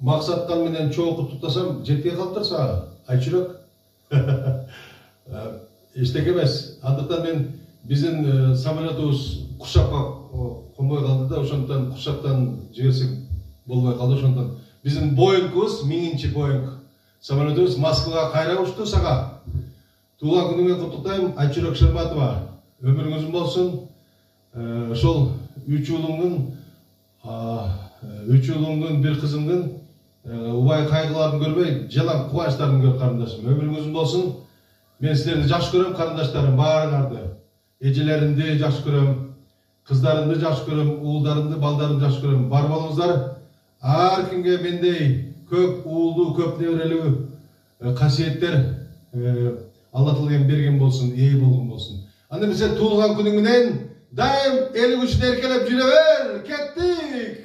максаттан менен чоң куттуктасам жетпей калыптыр сага. Айчүрөк. Эчтеке эмес. Андыктан мен биздин самолетубуз куршакка конбой калды да, ошондон куршактан жиберсек болбой калды. Ошондон биздин Боингбуз 1000-чи Боинг самолетубуз Москвага кайра учту сага. Туулган күнүңө куттуктайм, Айчүрөк Шерматова. Өмүрүңүз uzun болсун. Ошол 3 уулуңдун, bir кызыңдын убай кайгыларын көрбөй, жалаң кубанычтарын көр карындашым. Өмүрүңүз uzun болсун. Мен силерди жакшы көрөм, карындаштарым, баарыңарды. Эжелеримди жакшы көрөм, кыздарымды жакшы көрөм, уулдарымды, балдарымды жакшы көрөм. Бар болуңуздар. Ар кимге мендей көп уулдуу, көп неберелүү касиеттер Алла Тағала берген болсын, ей болгон болсын. Анда бизе туулган күнүң менен дайым эл күчүн эркелеп жүрө бер. Кеттик.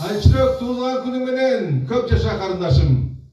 Айчүрөк туулган күнүң менен көп жаша карындашым.